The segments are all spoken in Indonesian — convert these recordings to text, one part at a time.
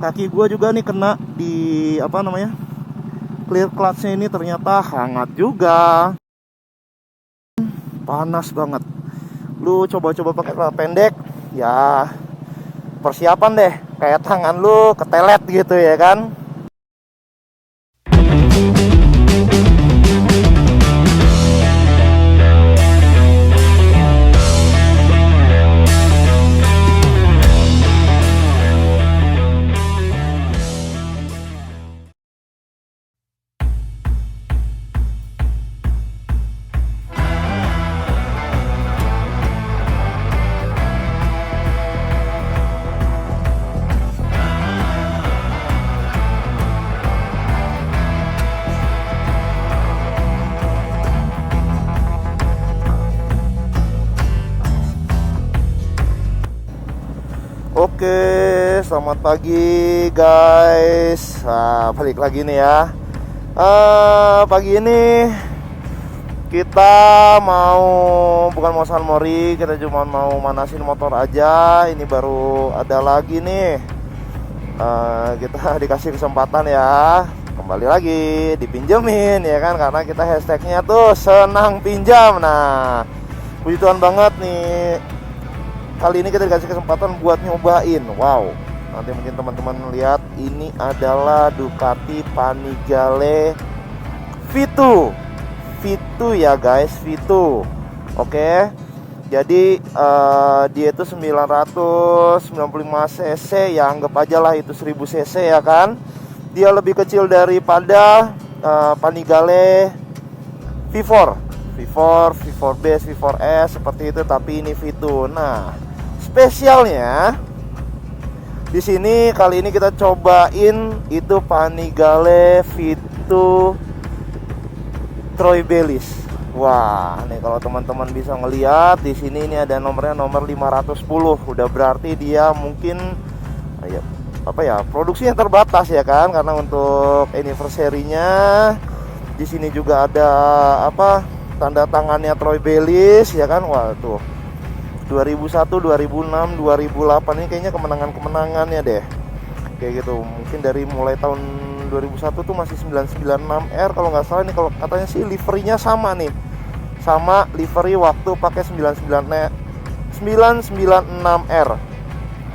kaki gua juga nih kena di apa namanya, clear clutch-nya ini ternyata hangat juga, panas banget. Lu coba-coba pakai celana pendek ya, persiapan deh kayak tangan lu ketelet gitu ya kan. Oke, selamat pagi guys. Balik lagi nih ya. Pagi ini kita bukan mau sunmori, kita cuma mau manasin motor aja. Ini baru ada lagi nih. Kita dikasih kesempatan ya, kembali lagi dipinjemin ya kan, karena kita hashtagnya tuh senang pinjam. Nah, puji Tuhan banget nih, kali ini kita dikasih kesempatan buat nyobain. Wow, nanti mungkin teman-teman lihat, ini adalah Ducati Panigale V2 ya guys, V2. Oke. Jadi dia itu 995 cc ya, anggap aja lah itu 1000 cc ya kan. Dia lebih kecil daripada Panigale V4 base, V4S seperti itu, tapi ini V2. Nah, spesialnya di sini kali ini kita cobain itu Panigale V2 Troy Bayliss. Wah, nih kalau teman-teman bisa ngelihat di sini, ini ada nomornya, nomor 510. Udah berarti dia mungkin produksinya terbatas ya kan, karena untuk anniversary-nya di sini juga ada tanda tangannya Troy Bayliss ya kan. Wah tuh, 2001, 2006, 2008 ini kayaknya kemenangannya deh, kayak gitu. Mungkin dari mulai tahun 2001 tuh masih 996R kalau nggak salah nih. Kalau katanya sih liverynya sama nih, sama livery waktu pakai 996R.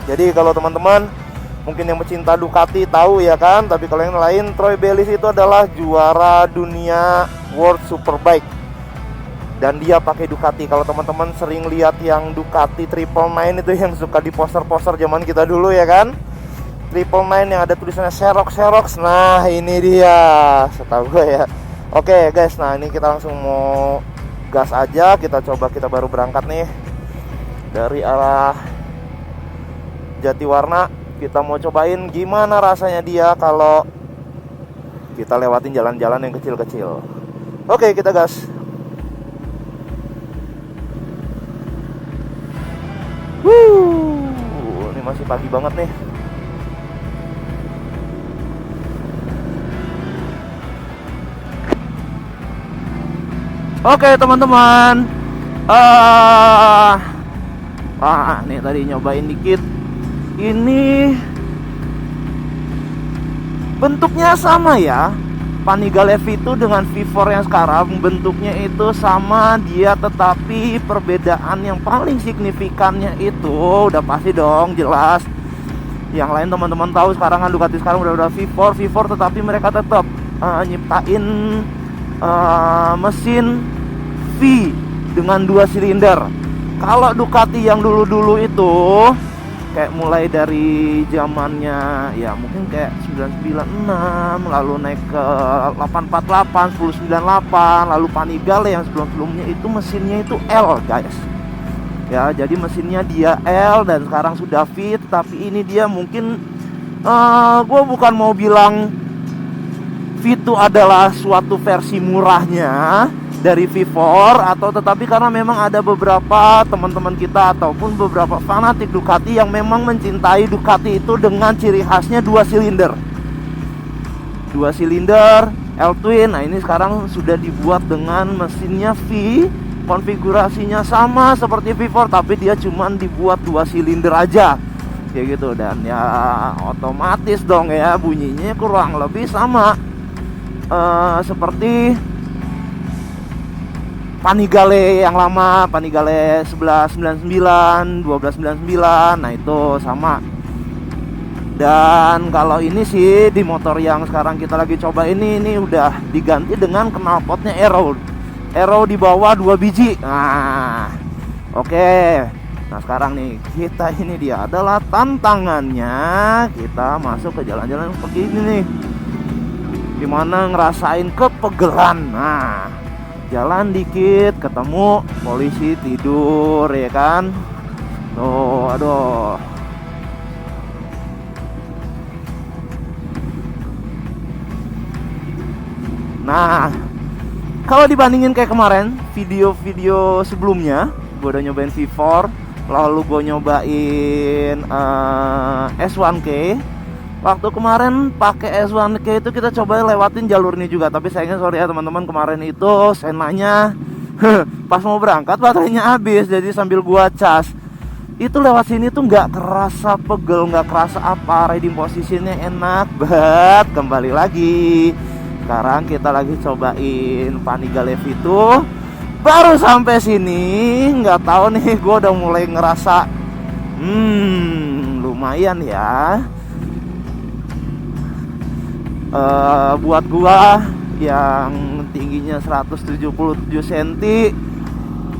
Jadi kalau teman-teman mungkin yang pecinta Ducati tahu ya kan, tapi kalau yang lain, Troy Bayliss itu adalah juara dunia World Superbike dan dia pakai Ducati. Kalau teman-teman sering lihat yang Ducati 999 itu yang suka di poster-poster zaman kita dulu ya kan, 999 yang ada tulisannya Xerox. Nah ini dia, setahu gue ya. Oke guys, nah ini kita langsung mau gas aja. Kita coba, kita baru berangkat nih dari arah Jatiwarna. Kita mau cobain gimana rasanya dia kalau kita lewatin jalan-jalan yang kecil-kecil. Oke, kita gas. Ini masih pagi banget nih. Oke teman-teman, nih tadi nyobain dikit. Ini bentuknya sama ya, Panigale V2 dengan V4 yang sekarang bentuknya itu sama dia, tetapi perbedaan yang paling signifikannya itu udah pasti dong, jelas. Yang lain teman-teman tahu sekarang kan Ducati sekarang udah V4, tetapi mereka tetap nyiptain mesin V dengan 2 silinder. Kalau Ducati yang dulu-dulu itu kayak mulai dari zamannya ya mungkin kayak 996, lalu naik ke 848, 1098, lalu Panigale yang sebelum-sebelumnya itu mesinnya itu L guys. Ya, jadi mesinnya dia L dan sekarang sudah V, tapi ini dia mungkin gue bukan mau bilang V2 adalah suatu versi murahnya dari V4 tetapi karena memang ada beberapa teman-teman kita ataupun beberapa fanatik Ducati yang memang mencintai Ducati itu dengan ciri khasnya 2 silinder L twin. Nah ini sekarang sudah dibuat dengan mesinnya V, konfigurasinya sama seperti V4 tapi dia cuman dibuat 2 silinder aja kayak gitu. Dan ya otomatis dong ya bunyinya kurang lebih sama seperti Panigale yang lama, Panigale 1199, 1299. Nah itu sama. Dan kalau ini sih di motor yang sekarang kita lagi coba ini udah diganti dengan knalpotnya Aero di bawah 2 biji. Nah, oke. Nah sekarang nih kita ini dia adalah tantangannya, kita masuk ke jalan-jalan seperti ini nih, dimana ngerasain kepegelan. Nah jalan dikit ketemu polisi tidur ya kan. Tuh aduh. Nah, kalau dibandingin kayak kemarin, video-video sebelumnya, gue udah nyobain V4, lalu gue nyobain S1K. Waktu kemarin pakai S1K itu kita coba lewatin jalur ini juga, tapi sayangnya sorry ya teman-teman, kemarin itu senanya pas mau berangkat baterainya habis, jadi sambil gua cas. Itu lewat sini tuh nggak kerasa pegel, nggak kerasa apa, riding positionnya enak banget. Kembali lagi. Sekarang kita lagi cobain Panigale V2. Baru sampai sini, nggak tahu nih, gue udah mulai ngerasa, lumayan ya. Buat gua yang tingginya 177 cm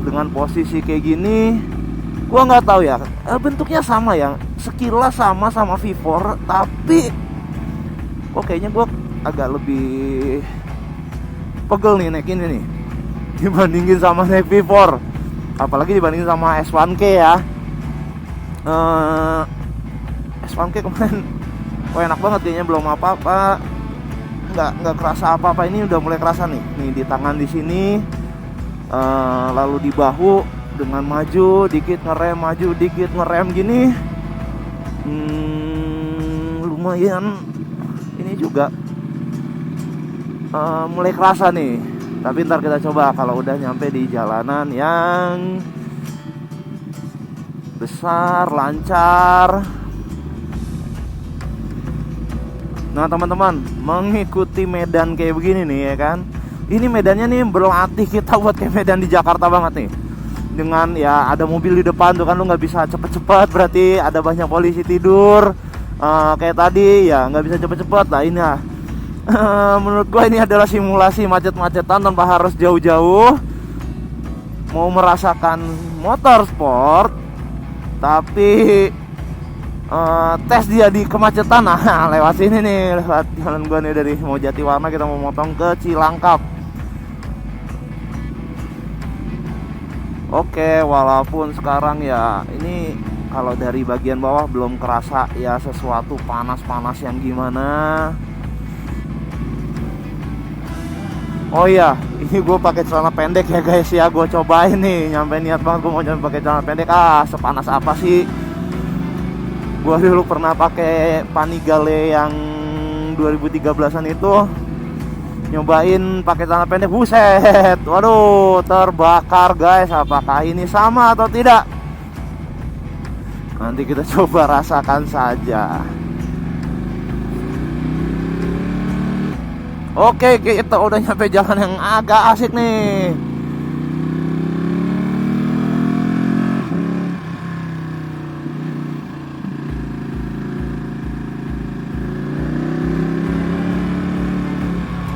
dengan posisi kayak gini, gua nggak tahu ya. Bentuknya sama ya, sekilas sama V4, tapi kok kayaknya gua agak lebih pegel nih naik ini nih dibandingin sama naik V4, apalagi dibandingin sama S1K ya. S1K kemarin enak banget kayaknya, belum apa-apa, nggak kerasa apa-apa. Ini udah mulai kerasa nih di tangan di sini, lalu di bahu dengan maju dikit ngerem, maju dikit ngerem gini. Lumayan ini juga mulai kerasa nih. Tapi ntar kita coba kalau udah nyampe di jalanan yang besar, lancar. Nah teman-teman, mengikuti medan kayak begini nih ya kan, ini medannya nih berlatih kita buat kayak medan di Jakarta banget nih. Dengan ya ada mobil di depan tuh kan, lu nggak bisa cepet-cepet, berarti ada banyak polisi tidur. Kayak tadi ya nggak bisa cepet-cepet. Nah ini ya menurut gua ini adalah simulasi macet-macetan tanpa harus jauh-jauh. Mau merasakan motor sport tapi tes dia di kemacetan. Nah lewat sini nih, lewat jalan gua nih, dari mau Jatiwarna kita mau motong ke Cilangkap. Oke, walaupun sekarang ya ini kalau dari bagian bawah belum kerasa ya sesuatu panas-panas yang gimana. Oh iya, ini gue pakai celana pendek ya guys ya, gue cobain nih, nyampe niat banget gue mau nyobain pakai celana pendek. Sepanas apa sih? Gue dulu pernah pakai Panigale yang 2013an itu, nyobain pakai celana pendek, buset, waduh, terbakar guys. Apakah ini sama atau tidak? Nanti kita coba rasakan saja. Oke, kita udah nyampe jalan yang agak asik nih.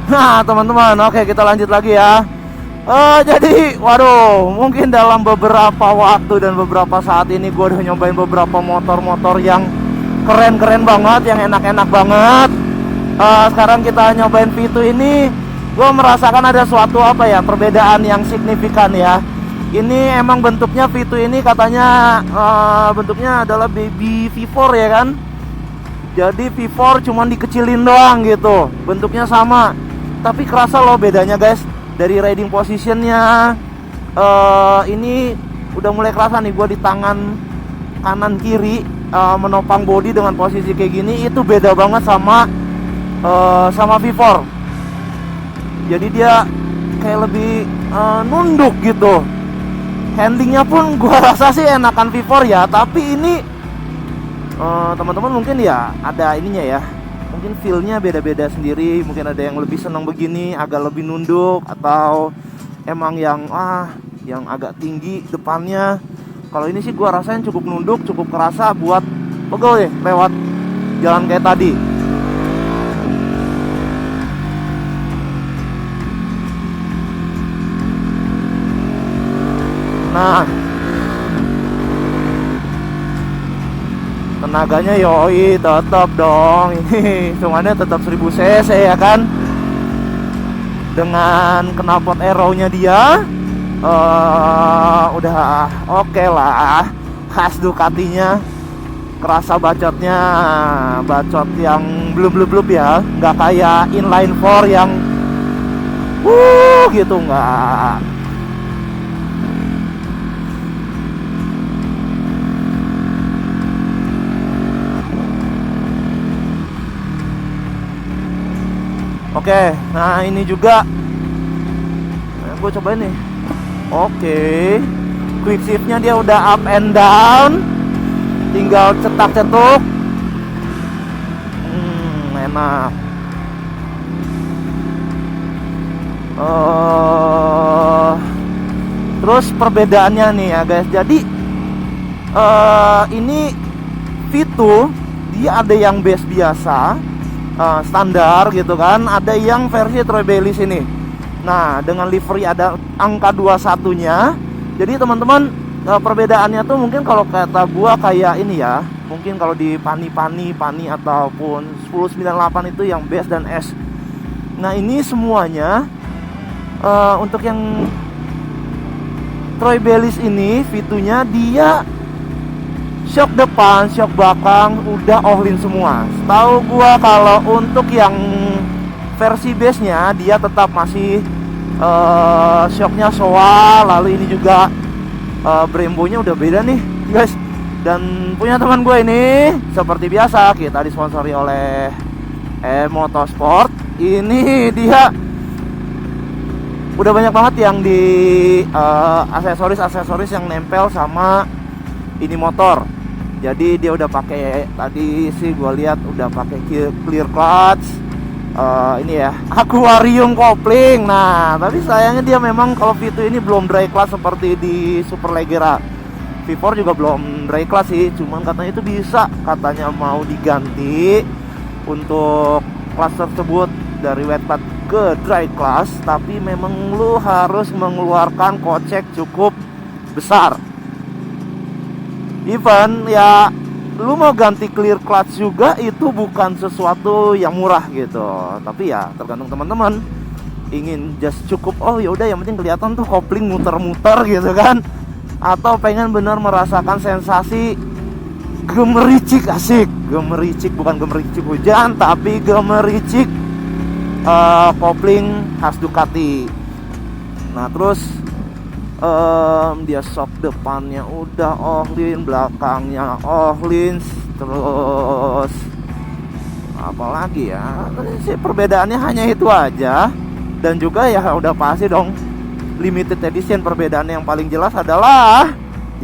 Nah teman-teman, oke kita lanjut lagi ya. Jadi waduh, mungkin dalam beberapa waktu dan beberapa saat ini gue udah nyobain beberapa motor-motor yang keren-keren banget, yang enak-enak banget. Sekarang kita nyobain V2 ini, gue merasakan ada suatu perbedaan yang signifikan ya. Ini emang bentuknya V2 ini katanya bentuknya adalah baby V4 ya kan. Jadi V4 cuman dikecilin doang gitu, bentuknya sama, tapi kerasa loh bedanya guys. Dari riding positionnya ini udah mulai kerasa nih, gue di tangan kanan kiri menopang body dengan posisi kayak gini, itu beda banget sama V4. Jadi dia kayak lebih nunduk gitu. Handlingnya pun gua rasa sih enakan V4 ya, tapi ini teman-teman mungkin ya ada ininya ya, mungkin feel-nya beda-beda sendiri. Mungkin ada yang lebih senang begini, agak lebih nunduk, atau emang yang agak tinggi depannya. Kalau ini sih gua rasain cukup nunduk, cukup kerasa buat pegel ya lewat jalan kayak tadi. Nah, tenaganya yoi tetap dong. Ini hitungannya tetap 1000 cc ya kan. Dengan knalpot aero-nya dia udah oke lah. Khas Ducatinya, kerasa bacotnya, bacot yang blub ya, nggak kayak inline 4 yang gitu, nggak. Oke, nah ini juga gue cobain nih. Oke, quick shiftnya dia udah up and down, tinggal cetak-cetuk. Enak. Terus perbedaannya nih ya guys. Jadi ini V2 dia ada yang base biasa, standar gitu kan, ada yang versi Troy Bayliss ini. Nah, dengan livery ada angka 21-nya. Jadi teman-teman, perbedaannya tuh mungkin kalau kata gua kayak ini ya, mungkin kalau di Pani ataupun 1098 itu yang base dan S. Nah, ini semuanya untuk yang Troy Bayliss ini V2-nya dia shock depan, shock belakang udah all-in semua. Setahu gua kalau untuk yang versi base-nya dia tetap masih shocknya Showa. Lalu ini juga Brembo-nya udah beda nih guys. Dan punya teman gue ini seperti biasa kita disponsori oleh Motorsport. Ini dia udah banyak banget yang di aksesoris yang nempel sama ini motor. Jadi dia udah pakai, tadi sih gue lihat udah pakai clear clutch, ini ya aquarium kopling. Nah tapi sayangnya dia memang kalau V2 ini belum dry clutch seperti di Superleggera. V4 juga belum dry clutch sih, cuman katanya itu bisa, katanya mau diganti untuk clutch tersebut dari wet clutch ke dry clutch. Tapi memang lu harus mengeluarkan kocek cukup besar. Even ya lu mau ganti clear clutch juga itu bukan sesuatu yang murah gitu. Tapi ya tergantung teman-teman, ingin just cukup ya udah yang penting kelihatan tuh kopling muter-muter gitu kan, atau pengen bener merasakan sensasi gemericik. Asik, gemericik, bukan gemericik hujan tapi gemericik kopling khas Ducati. Nah terus dia shock depannya udah all-in, belakangnya all-in. Terus apalagi ya sih, perbedaannya hanya itu aja. Dan juga ya udah pasti dong limited edition. Perbedaan yang paling jelas adalah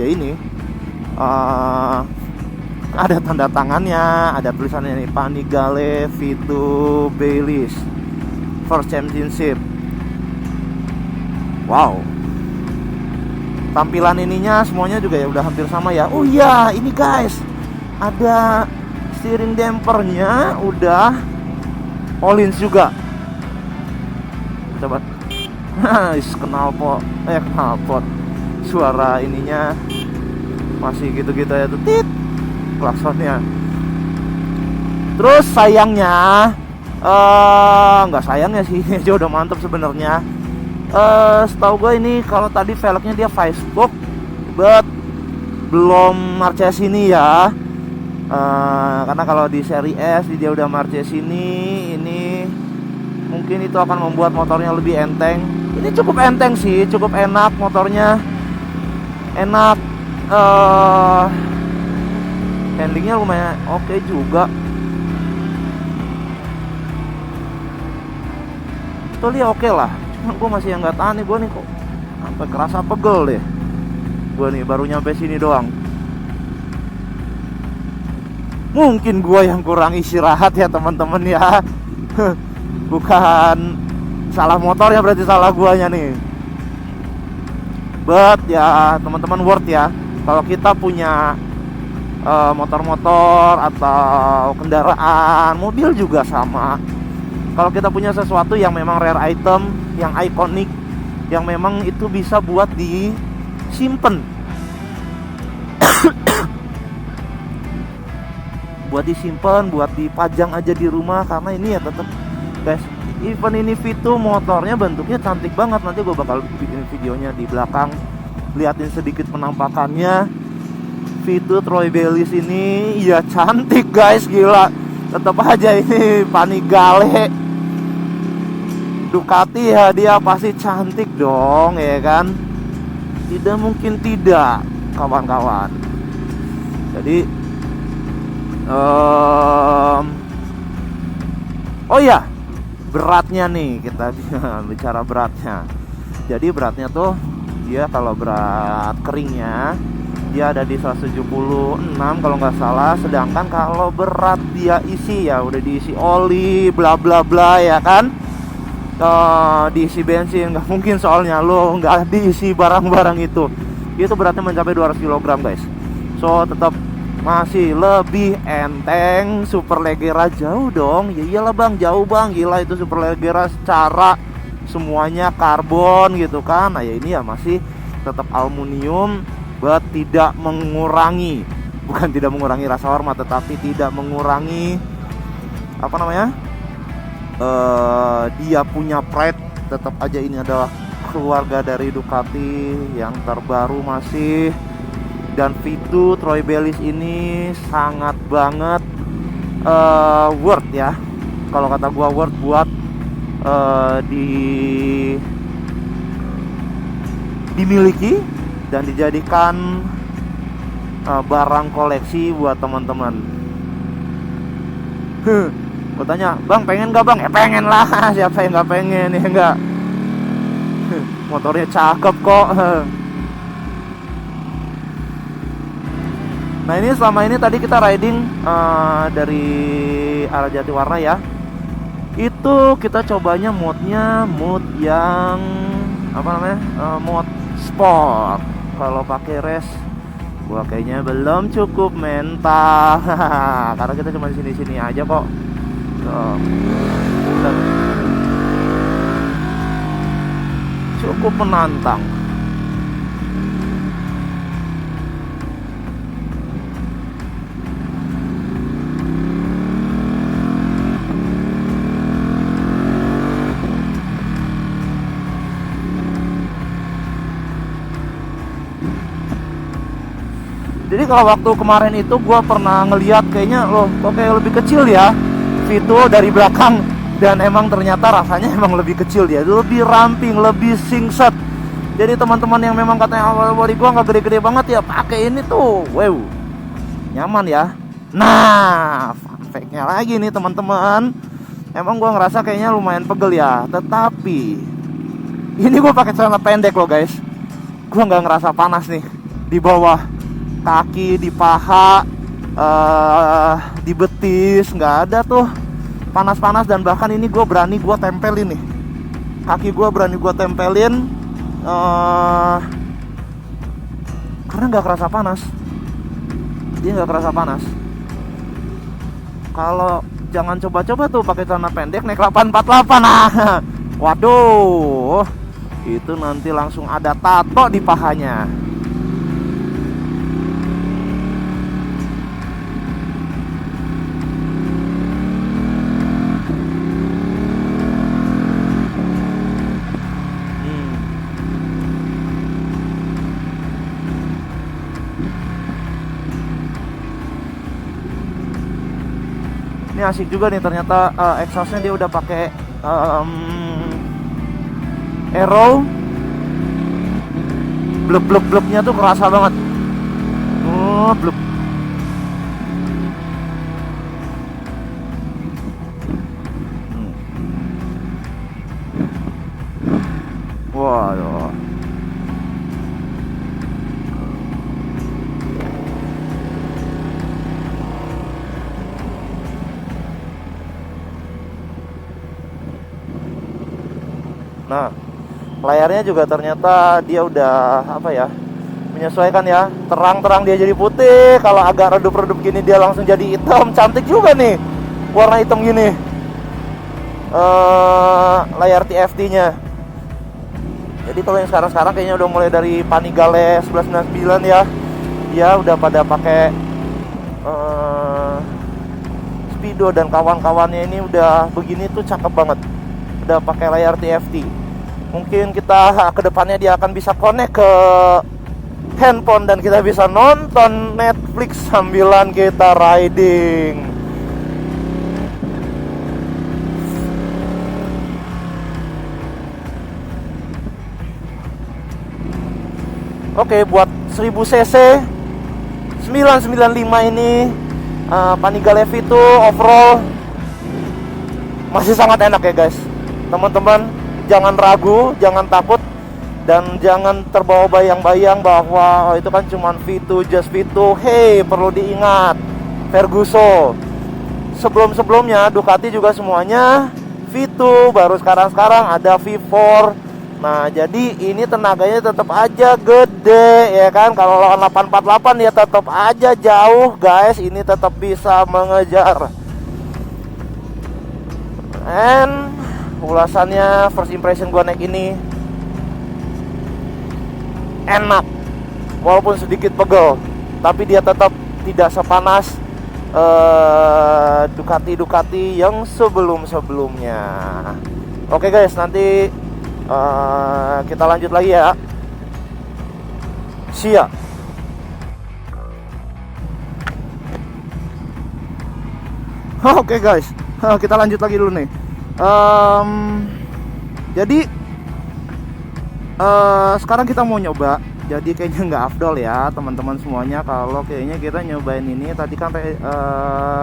ya ini, ada tanda tangannya, ada tulisannya nih, Panigale V2 Bayliss First Championship. Wow, tampilan ininya semuanya juga ya udah hampir sama ya. Oh iya, ini guys, ada steering dampernya udah all-in juga. Coba. knalpot. Suara ininya masih gitu-gitu ya tuh, tit klaksonnya. Terus sayangnya nggak sayangnya sih, dia udah mantep sebenarnya. Setahu gue ini kalau tadi velgnya dia 5 spoke, but belum Marches ini ya. Karena kalau di seri S dia udah Marches ini mungkin itu akan membuat motornya lebih enteng. Ini cukup enteng sih, cukup enak motornya, enak. Handlingnya lumayan oke juga. Tuh dia oke lah. Gue masih yang nggak tahan nih, gue nih kok sampai kerasa pegel deh. Gue nih baru nyampe sini doang. Mungkin gua yang kurang istirahat ya teman-teman ya. Bukan salah motor ya, berarti salah guanya nih. But ya teman-teman, worth ya kalau kita punya motor-motor atau kendaraan, mobil juga sama. Kalau kita punya sesuatu yang memang rare item, yang ikonik, yang memang itu bisa buat disimpan, buat disimpan, buat dipajang aja di rumah. Karena ini ya tetap guys, even ini Vito motornya bentuknya cantik banget. Nanti gue bakal bikin videonya di belakang, liatin sedikit penampakannya. Vito Troy Bayliss ini ya cantik guys, gila. Tetap aja ini Panigale Ducati ya, dia pasti cantik dong ya kan. Tidak mungkin tidak kawan-kawan. Jadi oh ya, beratnya nih, kita bicara beratnya. Jadi beratnya tuh dia kalau berat keringnya dia ada di 176 kalau nggak salah. Sedangkan kalau berat dia isi ya udah diisi oli bla bla bla ya kan, diisi bensin nggak mungkin, soalnya lo nggak diisi barang-barang itu beratnya mencapai 200 kg guys. So tetap masih lebih enteng Superleggera jauh dong. Ya iyalah bang, jauh bang, gila itu Superleggera secara semuanya karbon gitu kan. Nah ya ini ya masih tetap aluminium, but tidak mengurangi, bukan tidak mengurangi rasa hormat, tetapi tidak mengurangi apa namanya, dia punya pride. Tetap aja ini adalah keluarga dari Ducati yang terbaru masih. Dan Vito Troy Bayliss ini sangat banget worth ya. Kalau kata gua worth buat dimiliki dan dijadikan barang koleksi buat teman-teman. Gua tanya, bang pengen gak bang? Ya pengen lah, siapa yang gak pengen ya enggak. Motornya cakep kok. Nah ini selama ini tadi kita riding dari arah Jatiwarna ya, itu kita cobanya modnya mod yang apa namanya, mod sport. Kalau pakai race gua kayaknya belum cukup mental. Karena kita cuma sini-sini aja kok. Cukup menantang. Jadi kalau waktu kemarin itu gue pernah ngeliat kayaknya loh kok kayak lebih kecil ya Vito dari belakang. Dan emang ternyata rasanya emang lebih kecil dia, lebih ramping, lebih singset. Jadi teman-teman yang memang katanya awal body gue nggak gede-gede banget ya, pakai ini tuh, wow, nyaman ya. Nah, fun fact-nya lagi nih teman-teman, emang gue ngerasa kayaknya lumayan pegel ya. Tetapi ini gue pakai celana pendek loh guys, gue nggak ngerasa panas nih di bawah kaki, di paha, di betis, nggak ada tuh panas-panas. Dan bahkan ini gue berani gue tempelin nih, kaki gue berani gue tempelin karena nggak kerasa panas, dia nggak kerasa panas. Kalau jangan coba-coba tuh pakai celana pendek naik 848, nah waduh, itu nanti langsung ada tato di pahanya. Ini asik juga nih ternyata, exhaustnya dia udah pakai aero. Blek-blek-bleknya tuh kerasa banget. Oh, blek. Waduh. Nah, layarnya juga ternyata dia udah apa ya, menyesuaikan ya. Terang-terang dia jadi putih, kalau agak redup-redup gini dia langsung jadi hitam. Cantik juga nih warna hitam gini layar TFT-nya. Jadi kalau yang sekarang kayaknya udah mulai dari Panigale 1199 ya, dia udah pada pakai Speedo dan kawan-kawannya ini udah begini tuh cakep banget. Udah pakai layar TFT. Mungkin kita kedepannya dia akan bisa connect ke handphone dan kita bisa nonton Netflix sambilan kita riding. Oke, buat 1000 cc 995 ini Panigale V2 overall masih sangat enak ya guys. Teman-teman jangan ragu, jangan takut, dan jangan terbawa bayang-bayang bahwa itu kan cuma V2, just V2. Hey, perlu diingat, Ferguson sebelum-sebelumnya Ducati juga semuanya V2, baru sekarang ada V4. Nah, jadi ini tenaganya tetap aja gede ya kan. Kalau lawan 848 ya tetap aja jauh guys. Ini tetap bisa mengejar. And ulasannya first impression gua naik ini enak, walaupun sedikit pegel, tapi dia tetap tidak sepanas Ducati yang sebelumnya. Oke guys, nanti kita lanjut lagi ya. Siap. Oke guys, kita lanjut lagi dulu nih. Jadi sekarang kita mau nyoba. Jadi kayaknya nggak afdol ya teman-teman semuanya kalau kayaknya kita nyobain ini. Tadi kan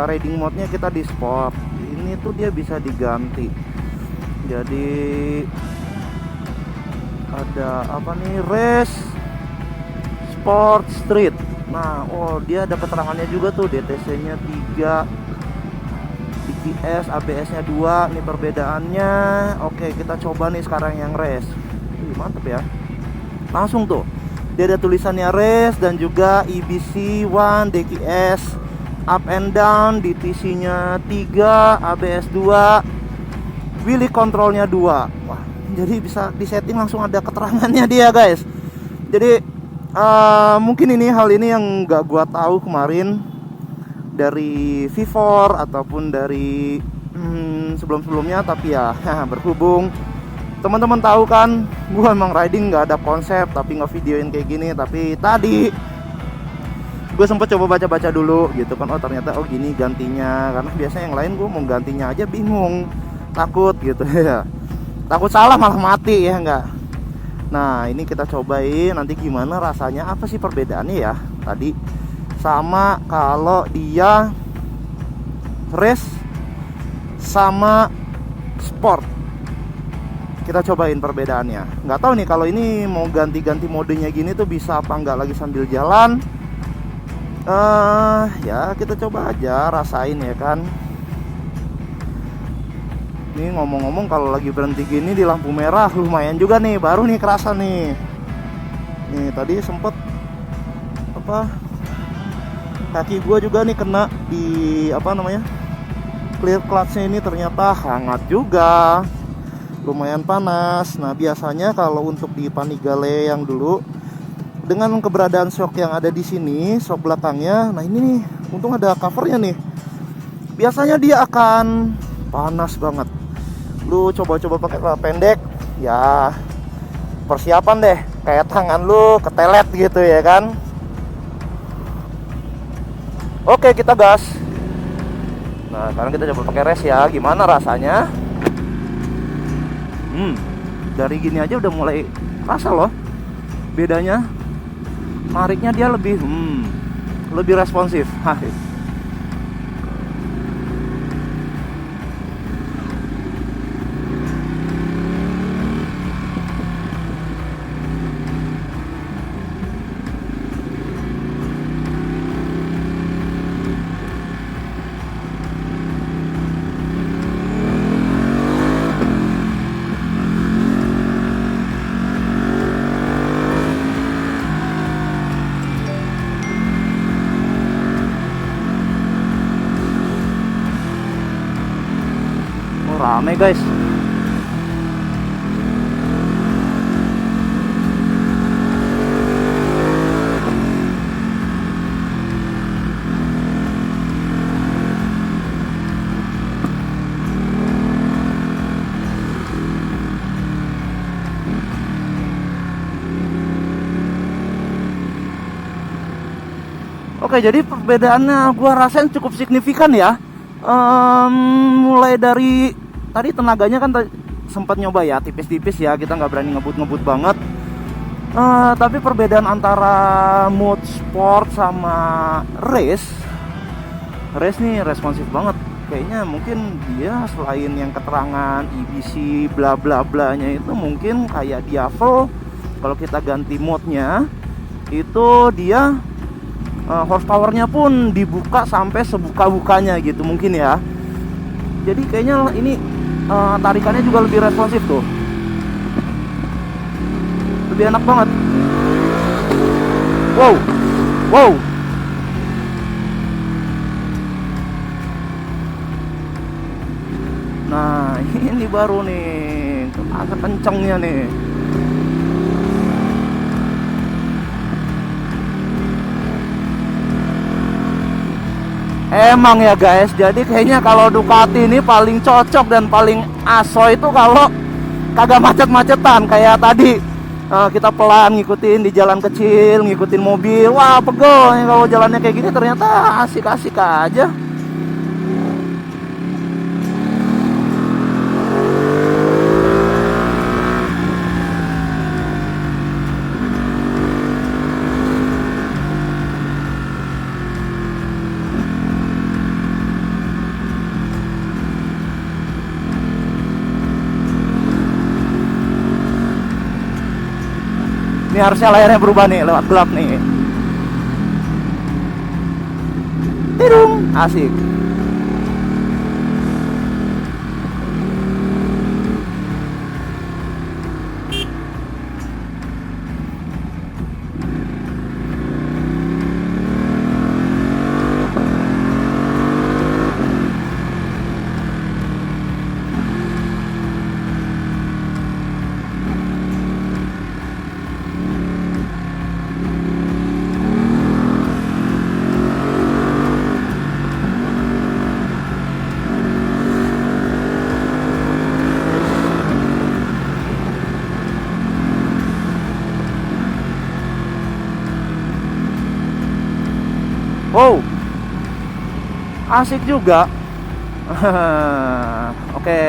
riding mode-nya kita di sport. Ini tuh dia bisa diganti. Jadi ada apa nih, race sport street. Nah, dia ada keterangannya juga tuh, DTC-nya 3, DTS, ABS-nya 2. Ini perbedaannya. Oke, kita coba nih sekarang yang race. Mantep ya. Langsung tuh dia ada tulisannya race dan juga EBC 1, DKS up and down, DTC-nya 3, ABS 2, wheelie control-nya 2. Wah, jadi bisa disetting langsung ada keterangannya dia guys. Jadi mungkin hal ini yang gak gua tahu kemarin dari V4 ataupun dari sebelum-sebelumnya. Tapi ya berhubung teman-teman tahu kan, gua emang riding gak ada konsep tapi ngevideoin kayak gini. Tapi tadi gue sempet coba baca-baca dulu gitu kan. Ternyata gini gantinya. Karena biasanya yang lain gue mau gantinya aja bingung, takut gitu ya. Takut salah malah mati ya enggak. Nah, ini kita cobain nanti gimana rasanya, apa sih perbedaannya ya tadi sama kalau dia race sama sport. Kita cobain perbedaannya. Nggak tahu nih kalau ini mau ganti-ganti modenya gini tuh bisa apa nggak lagi sambil jalan. Ya kita coba aja rasain ya kan. Ini ngomong-ngomong kalau lagi berhenti gini di lampu merah lumayan juga nih, baru nih kerasa nih. Nih tadi sempet kaki gua juga nih kena di clear clutch-nya ini, ternyata hangat juga. Lumayan panas. Nah, biasanya kalau untuk di Panigale yang dulu dengan keberadaan shock yang ada di sini, shock belakangnya. Nah, ini nih untung ada covernya nih. Biasanya dia akan panas banget. Lu coba-coba pakai celana pendek, ya persiapan deh, kayak tangan lu ketelet gitu ya kan. Oke, kita gas. Nah, sekarang kita coba pakai race ya, gimana rasanya. Dari gini aja udah mulai rasa loh bedanya. Nariknya dia lebih responsif. rame guys. Oke, jadi perbedaannya gua rasain cukup signifikan ya. Mulai dari tadi tenaganya kan sempat nyoba ya, tipis-tipis ya, kita nggak berani ngebut-ngebut banget. Tapi perbedaan antara mode sport sama race nih responsif banget. Kayaknya mungkin dia selain yang keterangan EBC bla bla bla nya itu mungkin kayak Diavel, kalau kita ganti mode-nya itu dia horsepower-nya pun dibuka sampai sebuka-bukanya gitu mungkin ya. Jadi kayaknya ini tarikannya juga lebih responsif tuh. Lebih enak banget. Wow. Wow. Nah, ini baru nih. Terasa kencengnya nih. Emang ya guys, jadi kayaknya kalau Ducati ini paling cocok dan paling aso itu kalau kagak macet-macetan kayak tadi. Kita pelan ngikutin di jalan kecil, ngikutin mobil. Wah, pegel nih kalau jalannya kayak gini, ternyata asik-asik aja. Ini harusnya layarnya berubah nih, lewat gelap nih. Tidung, asik. Wow, asik juga. Oke,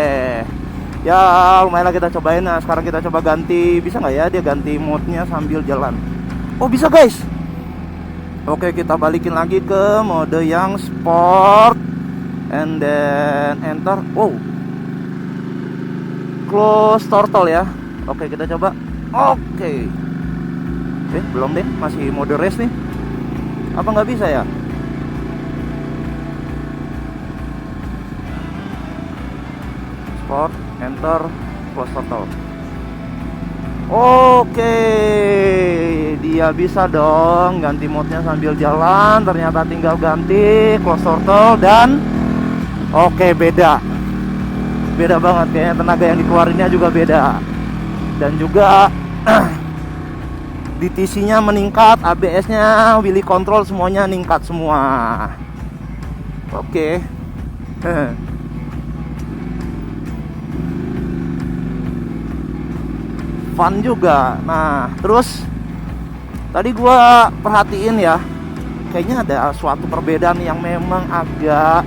ya lumayan lah kita cobain. Nah, sekarang kita coba ganti, bisa nggak ya dia ganti mode-nya sambil jalan? Oh bisa guys. Oke, kita balikin lagi ke mode yang sport, and then enter. Wow, close throttle ya. Oke, kita coba. Oke, belum deh, masih mode race nih. Apa nggak bisa ya? Sport, enter, close throttle. Oke, dia bisa dong ganti mode-nya sambil jalan. Ternyata tinggal ganti close throttle dan oke, beda banget kayaknya, tenaga yang dikeluarinnya juga beda. Dan juga DTC-nya meningkat, ABS-nya, wheelie control semuanya meningkat semua. Oke. Fun juga. Nah, terus tadi gua perhatiin ya, kayaknya ada suatu perbedaan yang memang agak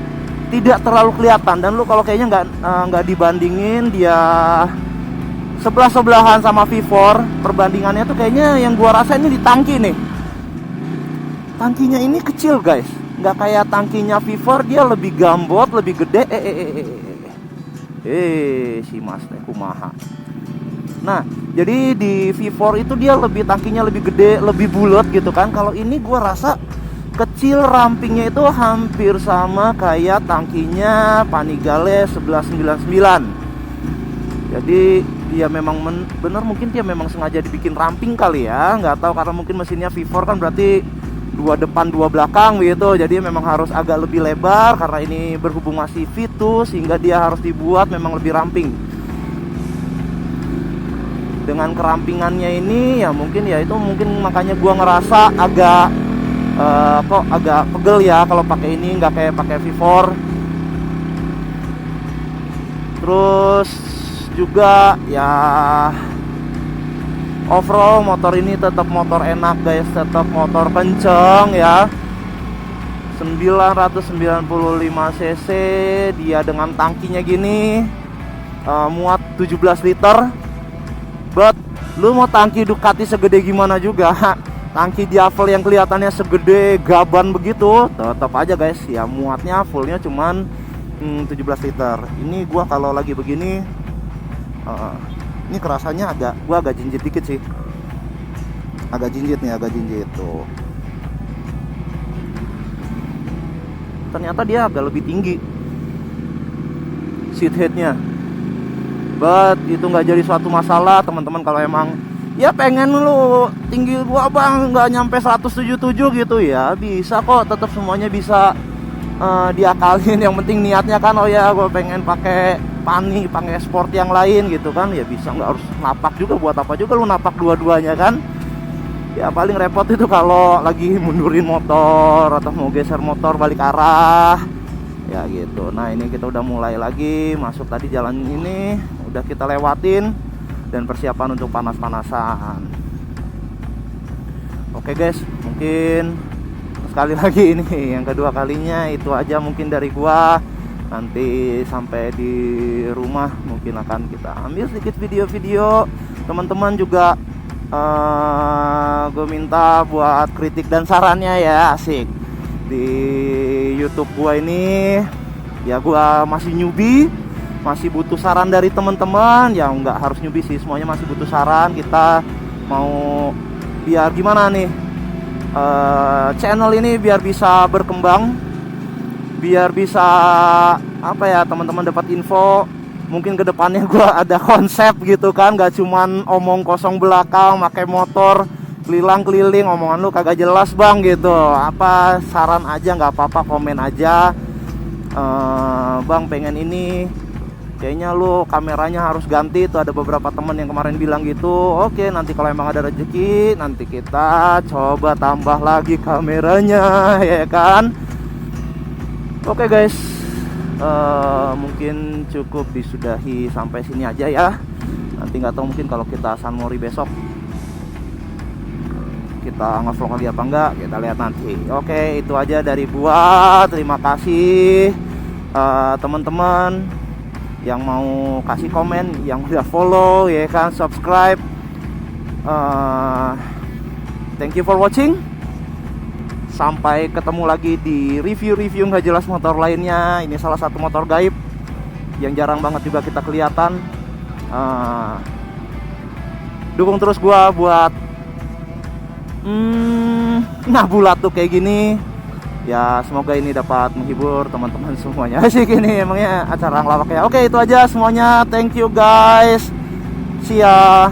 tidak terlalu kelihatan. Dan lu kalau kayaknya nggak dibandingin dia sebelah-sebelahan sama V4, perbandingannya tuh kayaknya yang gua rasa ini di tangki nih. Tangkinya ini kecil guys, nggak kayak tangkinya V4, dia lebih gambot, lebih gede. Si mas kumaha. Nah, jadi di V4 itu dia tangkinya lebih gede, lebih bulat gitu kan. Kalau ini gua rasa kecil, rampingnya itu hampir sama kayak tangkinya Panigale 1199. Jadi dia memang bener, mungkin dia memang sengaja dibikin ramping kali ya, nggak tahu, karena mungkin mesinnya V4 kan berarti dua depan dua belakang gitu. Jadi memang harus agak lebih lebar karena ini berhubung masih Vitus, sehingga dia harus dibuat memang lebih ramping. Dengan kerampingannya ini ya mungkin makanya gua ngerasa agak kok agak pegel ya kalau pakai ini, nggak kayak pakai V4. Terus juga ya overall motor ini tetap motor enak guys, tetap motor kenceng ya. 995 cc, dia dengan tangkinya gini, muat 17 liter. But lu mau tangki Ducati segede gimana juga, tangki Diavel yang kelihatannya segede gaban begitu, tetap aja guys ya muatnya fullnya cuman 17 liter. Ini gua kalau lagi begini ini kerasanya gua agak jinjit dikit sih. Agak jinjit tuh. Ternyata dia agak lebih tinggi seat headnya. But itu nggak jadi suatu masalah teman-teman. Kalau emang ya pengen lu tinggi gua bang nggak nyampe 177 gitu ya, bisa kok, tetap semuanya bisa diakalin. Yang penting niatnya kan, oh ya gua pengen pakai pakai sport yang lain gitu kan, ya bisa, nggak harus napak juga. Buat apa juga lu napak dua-duanya kan. Ya paling repot itu kalau lagi mundurin motor atau mau geser motor balik arah ya gitu. Nah ini kita udah mulai lagi masuk, tadi jalan ini udah kita lewatin dan persiapan untuk panas-panasan. Oke guys, mungkin sekali lagi ini yang kedua kalinya, itu aja mungkin dari gua. Nanti sampai di rumah mungkin akan kita ambil sedikit video-video. Teman-teman juga gue minta buat kritik dan sarannya ya, asik. Di YouTube gua ini ya gua masih newbie, masih butuh saran dari teman-teman. Ya nggak harus newbie sih, semuanya masih butuh saran. Kita mau biar gimana nih, channel ini biar bisa berkembang, biar bisa apa ya, teman-teman dapat info. Mungkin kedepannya gue ada konsep gitu kan, gak cuman omong kosong belakang, pakai motor keliling omongan lu kagak jelas bang gitu. Apa saran aja nggak apa-apa, komen aja. Bang pengen ini, kayaknya lu kameranya harus ganti. Itu ada beberapa teman yang kemarin bilang gitu. Oke, nanti kalau emang ada rezeki nanti kita coba tambah lagi kameranya ya kan. Oke guys, mungkin cukup disudahi sampai sini aja ya. Nanti nggak tahu, mungkin kalau kita San Mori besok kita nge-vlog lagi apa enggak, kita lihat nanti. Oke, itu aja dari gua. Terima kasih teman-teman yang mau kasih komen, yang udah follow ya kan, subscribe. Thank you for watching. Sampai ketemu lagi di review-review nggak jelas motor lainnya. Ini salah satu motor gaib yang jarang banget juga kita kelihatan. Dukung terus gua buat ngabulat tuh kayak gini. Ya semoga ini dapat menghibur teman-teman semuanya. Asik ini emangnya acara ngelawak ya. Oke, itu aja semuanya. Thank you guys. See ya.